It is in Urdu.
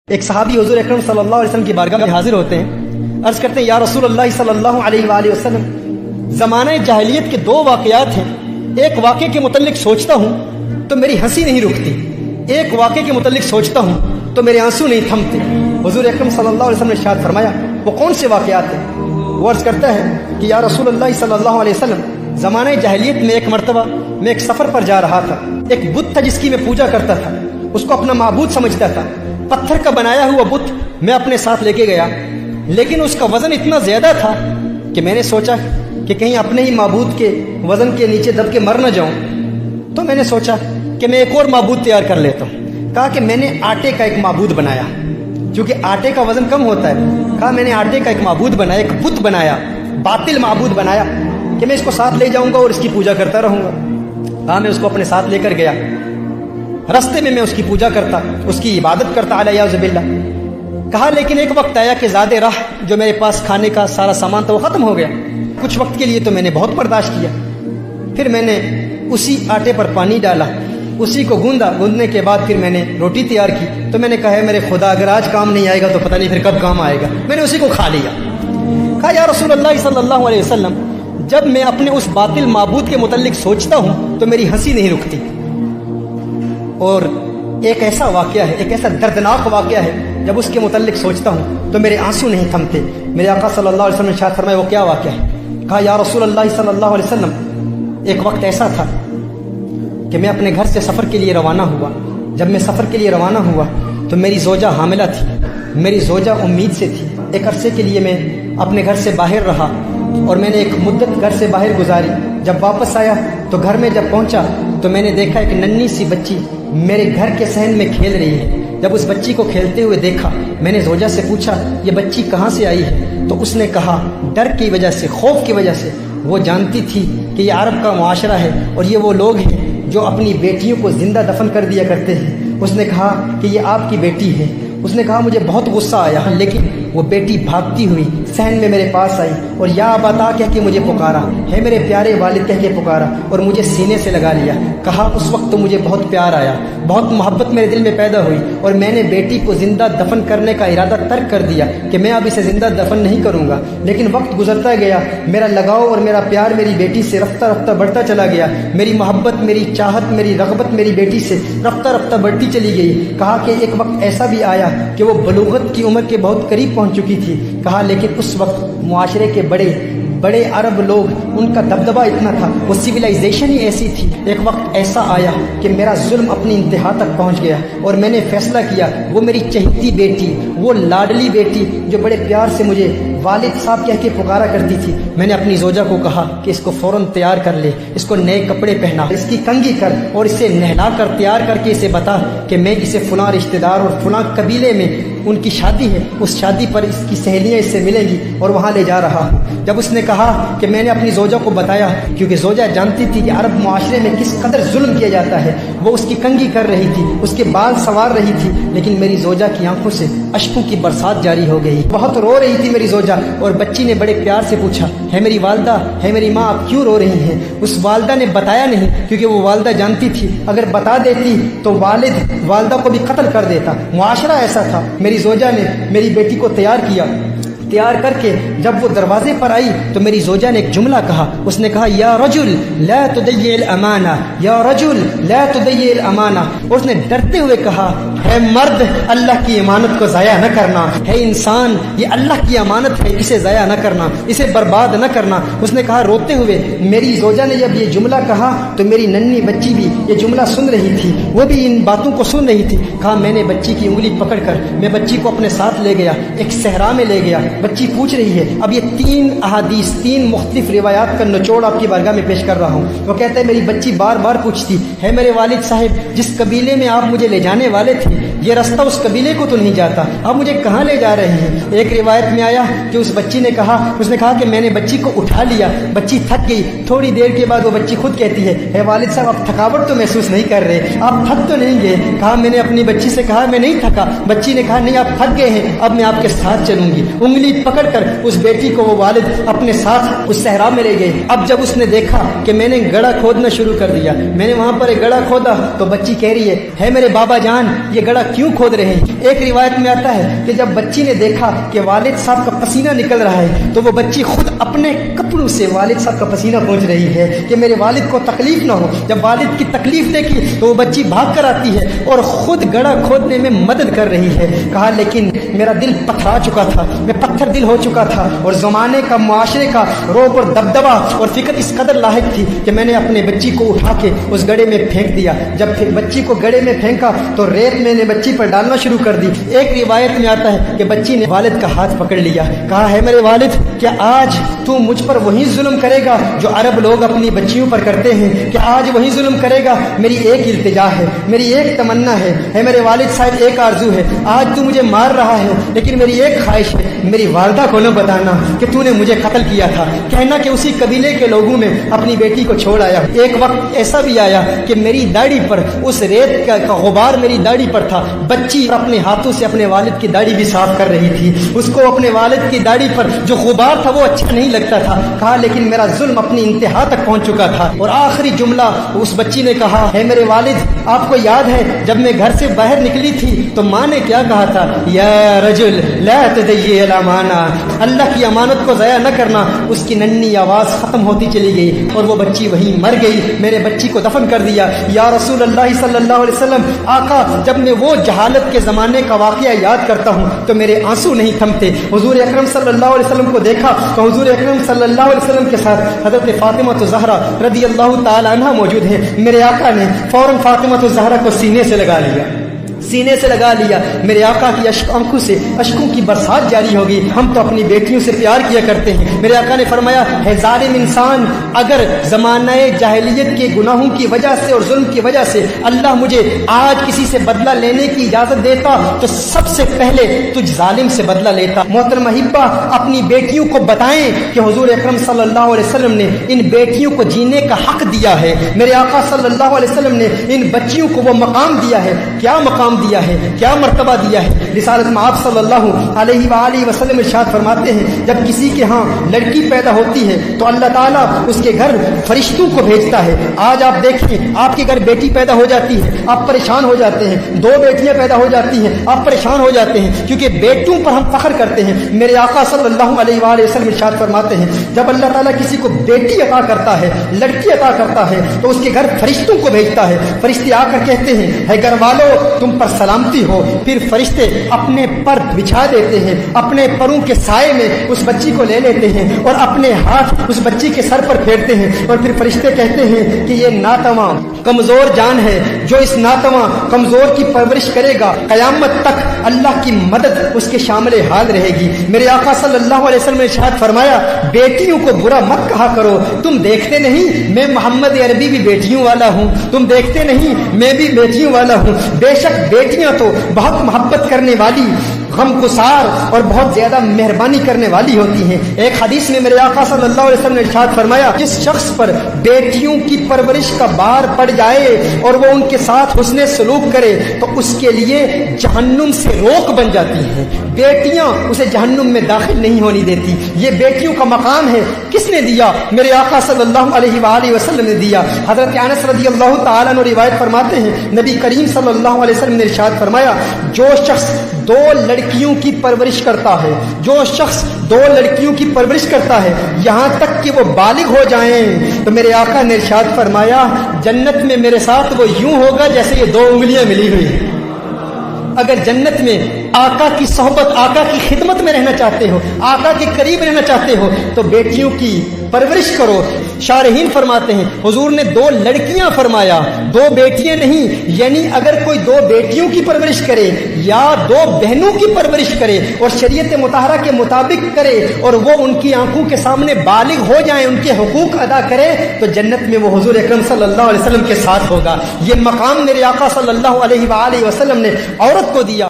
ایک صحابی حضور اکرم صلی اللہ علیہ وسلم کی بارگاہ میں حاضر ہوتے ہیں، عرض کرتے ہیں یا رسول اللہ صلی اللہ علیہ وآلہ وسلم، زمانہ جاہلیت کے دو واقعات ہیں، ایک واقعے کے متعلق سوچتا ہوں تو میری ہنسی نہیں رکتی، ایک واقعے کے متعلق سوچتا ہوں تو میرے آنسو نہیں تھمتے۔ حضور اکرم صلی اللہ علیہ وسلم نے ارشاد فرمایا وہ کون سے واقعات ہیں؟ وہ عرض کرتا ہے کہ یا رسول اللہ صلی اللہ علیہ وسلم، زمانہ جاہلیت میں ایک مرتبہ میں ایک سفر پر جا رہا تھا، ایک بت تھا جس کی میں پوجا کرتا تھا، اس کو اپنا معبود سمجھتا تھا، پتھر کا بنایا ہوا بت میں اپنے ساتھ لے کے گیا، لیکن اس کا وزن اتنا زیادہ تھا کہ میں نے سوچا کہ کہیں اپنے ہی معبود کے وزن کے نیچے دب کے مر نہ جاؤں، تو میں نے سوچا کہ میں ایک اور معبود تیار کر لیتا ہوں۔ کہا کہ میں نے آٹے کا ایک معبود بنایا، کیونکہ آٹے کا وزن کم ہوتا ہے، کہا میں نے آٹے کا ایک معبود بنایا، ایک بت بنایا، باطل معبود بنایا کہ میں اس کو ساتھ لے جاؤں گا اور اس کی پوجا کرتا رہوں گا۔ کہا میں اس کو اپنے ساتھ لے کر گیا، رستے میں اس کی پوجا کرتا، اس کی عبادت کرتا علیہ باللہ۔ کہا لیکن ایک وقت آیا کہ زیادہ راہ جو میرے پاس کھانے کا سارا سامان تھا وہ ختم ہو گیا۔ کچھ وقت کے لیے تو میں نے بہت برداشت کیا، پھر میں نے اسی آٹے پر پانی ڈالا، اسی کو گوندا، گوندنے کے بعد پھر میں نے روٹی تیار کی، تو میں نے کہا ہے میرے خدا اگر آج کام نہیں آئے گا تو پتہ نہیں پھر کب کام آئے گا، میں نے اسی کو کھا لیا۔ کہا یا رسول اللہ صلی اللہ علیہ وسلم، جب میں اپنے اس باطل معبود کے متعلق سوچتا ہوں تو میری ہنسی نہیں رکتی، اور ایک ایسا واقعہ ہے، ایک ایسا دردناک واقعہ ہے، جب اس کے متعلق سوچتا ہوں تو میرے آنسو نہیں تھمتے۔ میرے آقا صلی اللہ علیہ وسلم نے ارشاد فرمایا وہ کیا واقعہ ہے؟ کہا یا رسول اللہ صلی اللہ علیہ وسلم، ایک وقت ایسا تھا کہ میں اپنے گھر سے سفر کے لیے روانہ ہوا۔ جب میں سفر کے لیے روانہ ہوا تو میری زوجہ حاملہ تھی، میری زوجہ امید سے تھی۔ ایک عرصے کے لیے میں اپنے گھر سے باہر رہا اور میں نے ایک مدت گھر سے باہر گزاری۔ جب واپس آیا تو گھر میں جب پہنچا تو میں نے دیکھا ایک ننھی سی بچی میرے گھر کے صحن میں کھیل رہی ہے۔ جب اس بچی کو کھیلتے ہوئے دیکھا، میں نے زوجہ سے پوچھا یہ بچی کہاں سے آئی ہے؟ تو اس نے کہا ڈر کی وجہ سے، خوف کی وجہ سے، وہ جانتی تھی کہ یہ عرب کا معاشرہ ہے اور یہ وہ لوگ ہیں جو اپنی بیٹیوں کو زندہ دفن کر دیا کرتے ہیں۔ اس نے کہا کہ یہ آپ کی بیٹی ہے۔ اس نے کہا مجھے بہت غصہ آیا، لیکن وہ بیٹی بھاگتی ہوئی صحن میں میرے پاس آئی اور یا ابا کہہ کے مجھے پکارا، ہے میرے پیارے والد کہہ کے پکارا اور مجھے سینے سے لگا لیا۔ کہا اس وقت تو مجھے بہت پیار آیا، بہت محبت میرے دل میں پیدا ہوئی اور میں نے بیٹی کو زندہ دفن کرنے کا ارادہ ترک کر دیا کہ میں اب اسے زندہ دفن نہیں کروں گا۔ لیکن وقت گزرتا گیا، میرا لگاؤ اور میرا پیار میری بیٹی سے رفتہ رفتہ بڑھتا چلا گیا، میری محبت، میری چاہت، میری رغبت میری بیٹی سے رفتہ رفتہ بڑھتی چلی گئی۔ کہا کہ ایک وقت ایسا بھی آیا کہ وہ بلوغت کی عمر کے بہت قریب پہنچ چکی تھی۔ کہا لیکن اس وقت معاشرے کے بڑے بڑے عرب لوگ، ان کا دبدبہ اتنا تھا، وہ سویلائزیشن ہی ایسی تھی۔ ایک وقت ایسا آیا کہ میرا ظلم اپنی انتہا تک پہنچ گیا اور میں نے فیصلہ کیا وہ میری چہیتی بیٹی، وہ لاڈلی بیٹی جو بڑے پیار سے مجھے والد صاحب کہہ کے پکارا کرتی تھی، میں نے اپنی زوجہ کو کہا کہ اس کو فوراً تیار کر لے، اس کو نئے کپڑے پہنا، اس کی کنگھی کر اور اسے نہلا کر تیار کر کے اسے بتا کہ میں اسے فلاں رشتہ دار اور فلاں قبیلے میں ان کی شادی ہے، اس شادی پر اس کی سہیلیاں اس سے ملیں گی اور وہاں لے جا رہا ہوں۔ جب اس نے کہا کہ میں نے اپنی زوجہ کو بتایا، کیونکہ زوجہ جانتی تھی کہ عرب معاشرے میں کس قدر ظلم کیا جاتا ہے، وہ اس کی کنگھی کر رہی تھی، اس کے بال سنوار رہی تھی، لیکن میری زوجہ کی آنکھوں سے اشکوں کی برسات جاری ہو گئی، بہت رو رہی تھی میری زوجہ۔ اور بچی نے بڑے پیار سے پوچھا ہے میری والدہ، ہے میری ماں، آپ کیوں رو رہی ہیں؟ اس والدہ نے بتایا نہیں، کیونکہ وہ والدہ جانتی تھی اگر بتا دیتی تو والد والدہ کو بھی قتل کر دیتا، معاشرہ ایسا تھا۔ میری زوجہ نے میری بیٹی کو تیار کیا، تیار کر کے جب وہ دروازے پر آئی تو میری زوجہ نے ایک جملہ کہا، اس نے کہا یا رجل لا تضيع الامانہ، یا رجل لا تضيع الامانہ، اور اس نے ڈرتے ہوئے کہا ہے مرد اللہ کی امانت کو ضائع نہ کرنا، ہے انسان یہ اللہ کی امانت ہے، اسے ضائع نہ کرنا، اسے برباد نہ کرنا۔ اس نے کہا روتے ہوئے، میری زوجہ نے جب یہ جملہ کہا تو میری ننھی بچی بھی یہ جملہ سن رہی تھی، وہ بھی ان باتوں کو سن رہی تھی۔ کہا میں نے بچی کی انگلی پکڑ کر میں بچی کو اپنے ساتھ لے گیا، ایک صحرا میں لے گیا۔ بچی پوچھ رہی ہے، اب یہ 3 احادیث، 3 مختلف روایات کا نچوڑ آپ کی بارگاہ میں پیش کر رہا ہوں۔ وہ کہتے ہیں میری بچی بار بار پوچھتی ہے میرے والد صاحب جس قبیلے میں آپ مجھے لے جانے والے تھے یہ رستہ اس قبیلے کو تو نہیں جاتا، آپ مجھے کہاں لے جا رہے ہیں؟ ایک روایت میں آیا کہ اس بچی نے کہا، اس نے کہا کہ میں نے بچی کو اٹھا لیا، بچی تھک گئی، تھوڑی دیر کے بعد وہ بچی خود کہتی ہے والد صاحب آپ تھکاوٹ تو محسوس نہیں کر رہے، آپ تھک تو نہیں گئے؟ کہا میں نے اپنی بچی سے کہا میں نہیں تھکا، بچی نے کہا نہیں آپ تھک گئے ہیں، اب میں آپ کے ساتھ چلوں گی۔ انگلی انگلی پکڑ کر اس بیٹی کو وہ والد اپنے ساتھ اس صحرا میں لے گئے۔ اب جب اس نے دیکھا کہ میں نے گڑھا کھودنا شروع کر دیا، میں نے وہاں پر ایک گڑھا کھودا، تو بچی کہہ رہی ہے میرے بابا جان یہ گڑھا کیوں کھود رہے ہیں؟ ایک روایت میں آتا ہے کہ جب بچی نے دیکھا کہ والد صاحب کا پسینہ نکل رہا ہے تو وہ بچی خود اپنے کپڑوں سے والد صاحب کا پسینہ پہنچ رہی ہے کہ میرے والد کو تکلیف نہ ہو۔ جب والد کی تکلیف دیکھی تو وہ بچی بھاگ کر آتی ہے اور خود گڑھا کھودنے میں مدد کر رہی ہے۔ کہا لیکن میرا دل پتھرا چکا تھا، میں پتھر دل ہو چکا تھا، اور زمانے کا معاشرے کا روب اور دبدبا اور فکر اس قدر لاحق تھی کہ میں نے اپنے بچی کو اٹھا کے اس گڑھے میں پھینک دیا۔ جب پھر بچی کو گڑھے میں پھینکا تو ریت میں نے بچی پر ڈالنا شروع کر دی۔ ایک روایت میں آتا ہے کہ بچی نے والد کا ہاتھ پکڑ لیا، کہا ہے میرے والد کیا آج تو مجھ پر وہی ظلم کرے گا جو عرب لوگ اپنی بچیوں پر کرتے ہیں؟ کہ آج وہی ظلم کرے گا؟ میری ایک التجا ہے، میری ایک تمنا ہے میرے والد صاحب، ایک آرزو ہے، آج تو مجھے مار رہا ہے لیکن میری ایک خواہش ہے، میری والدہ کو نہ بتانا کہ تو نے مجھے قتل کیا تھا، کہنا کہ اسی قبیلے کے لوگوں میں اپنی بیٹی کو چھوڑ آیا۔ ایک وقت ایسا بھی آیا کہ میری داڑھی پر اس ریت کا غبار میری داڑھی پر تھا، بچی اپنے ہاتھوں سے اپنے والد کی داڑھی بھی صاف کر رہی تھی، اس کو اپنے والد کی داڑھی پر جو غبار تھا وہ اچھا نہیں لگتا تھا۔ کہا لیکن میرا ظلم اپنی انتہا تک پہنچ چکا تھا، اور آخری جملہ اس بچی نے کہا ہے میرے والد آپ کو یاد ہے جب میں گھر سے باہر نکلی تھی تو ماں نے کیا کہا تھا؟ یا رجل لا تضيع الامانہ، اللہ کی امانت کو ضائع نہ کرنا۔ اس کی ننھی آواز ختم ہوتی چلی گئی اور وہ بچی وہیں مر گئی۔ میں نے بچی کو دفن کر دیا۔ یا رسول اللہ صلی اللہ علیہ وسلم، آقا جب میں وہ جہالت کے زمانے کا واقعہ یاد کرتا ہوں تو میرے آنسو نہیں تھمتے۔ حضور اکرم صلی اللہ علیہ وسلم کو دیکھا تو حضور اکرم صلی اللہ علیہ وسلم کے ساتھ حضرت فاطمہ زہرا رضی اللہ تعالی عنہا موجود ہیں۔ میرے آقا نے فوراً فاطمہ زہرا کو سینے سے لگا لیا، سینے سے لگا لیا۔ میرے آقا کی آنکھوں سے اشکوں کی برسات جاری ہوگی۔ ہم تو اپنی بیٹیوں سے پیار کیا کرتے ہیں۔ میرے آقا نے فرمایا ہے ظالم انسان، اگر زمانہ جاہلیت کے گناہوں کی وجہ سے اور ظلم کی وجہ سے اللہ مجھے آج کسی سے بدلہ لینے کی اجازت دیتا تو سب سے پہلے تجھ ظالم سے بدلہ لیتا۔ محترم احبہ، اپنی بیٹیوں کو بتائیں کہ حضور اکرم صلی اللہ علیہ وسلم نے ان بیٹیوں کو جینے کا حق دیا ہے۔ میرے آقا صلی اللہ علیہ وسلم نے ان بچیوں کو وہ مقام دیا ہے۔ کیا مقام دیا ہے، کیا مرتبہ دیا ہے؟ رسالت میں آپ صلی اللہ علیہ وآلہ وسلم ارشاد فرماتے ہیں جب کسی کے ہاں لڑکی پیدا ہوتی ہے تو اللہ تعالیٰ اس کے گھر فرشتوں کو بھیجتا ہے۔ آج آپ دیکھیں آپ کے گھر بیٹی پیدا ہو جاتی ہے، آپ پریشان ہو جاتے ہیں، دو بیٹیاں پیدا ہو جاتی ہیں، آپ پریشان ہو جاتے ہیں کیونکہ بیٹوں پر ہم فخر کرتے ہیں۔ میرے آقا صلی اللہ علیہ وآلہ وسلم ارشاد فرماتے ہیں جب اللہ تعالیٰ کسی کو بیٹی عطا کرتا ہے، لڑکی عطا کرتا ہے تو اس کے گھر فرشتوں کو بھیجتا ہے۔ فرشتے آ کر کہتے ہیں اے گھر والو تم پر سلامتی ہو۔ پھر فرشتے اپنے پر بچھا دیتے ہیں، اپنے پروں کے سائے میں اس بچی کو لے لیتے ہیں اور اپنے ہاتھ اس بچی کے سر پر پھیرتے ہیں، اور پھر فرشتے کہتے ہیں کہ یہ ناتواں کمزور جان ہے، جو اس ناتواں کمزور کی پرورش کرے گا قیامت تک اللہ کی مدد اس کے شامل حال رہے گی۔ میرے آقا صلی اللہ علیہ وسلم نے ارشاد فرمایا بیٹیوں کو برا مت کہا کرو، تم دیکھتے نہیں میں محمد عربی بھی بیٹیوں والا ہوں، تم دیکھتے نہیں میں بھی بیٹیوں والا ہوں۔ بے شک بیٹیاں تو بہت محبت کرنے والی، غم گسار اور بہت زیادہ مہربانی کرنے والی ہوتی ہیں۔ ایک حدیث میں میرے آقا صلی اللہ علیہ وسلم نے ارشاد فرمایا جس شخص پر بیٹیوں کی پرورش کا بار پڑ جائے اور وہ ان کے ساتھ حسن سلوک کرے تو اس کے لیے جہنم سے روک بن جاتی ہے، بیٹیاں اسے جہنم میں داخل نہیں ہونے دیتی۔ یہ بیٹیوں کا مقام ہے، کس نے دیا؟ میرے آقا صلی اللہ علیہ وآلہ وسلم نے دیا۔ حضرت انس رضی اللہ تعالیٰ عنہ روایت فرماتے ہیں نبی کریم صلی اللہ علیہ وسلم نے ارشاد فرمایا جو شخص دو لڑکیوں کی پرورش کرتا ہے، جو شخص دو لڑکیوں کی پرورش کرتا ہے یہاں تک کہ وہ بالغ ہو جائیں تو میرے آقا نے ارشاد فرمایا جنت میں میرے ساتھ وہ یوں ہوگا جیسے یہ دو انگلیاں ملی ہوئی ہیں۔ اگر جنت میں آقا کی صحبت، آقا کی خدمت میں رہنا چاہتے ہو، آقا کے قریب رہنا چاہتے ہو تو بیٹیوں کی پرورش کرو۔ شارحین فرماتے ہیں حضور نے دو لڑکیاں فرمایا، دو بیٹیاں نہیں، یعنی اگر کوئی دو بیٹیوں کی پرورش کرے یا دو بہنوں کی پرورش کرے اور شریعت مطہرہ کے مطابق کرے اور وہ ان کی آنکھوں کے سامنے بالغ ہو جائیں، ان کے حقوق ادا کرے تو جنت میں وہ حضور اکرم صلی اللہ علیہ وسلم کے ساتھ ہوگا۔ یہ مقام میرے آقا صلی اللہ علیہ وآلہ وسلم نے عورت کو دیا۔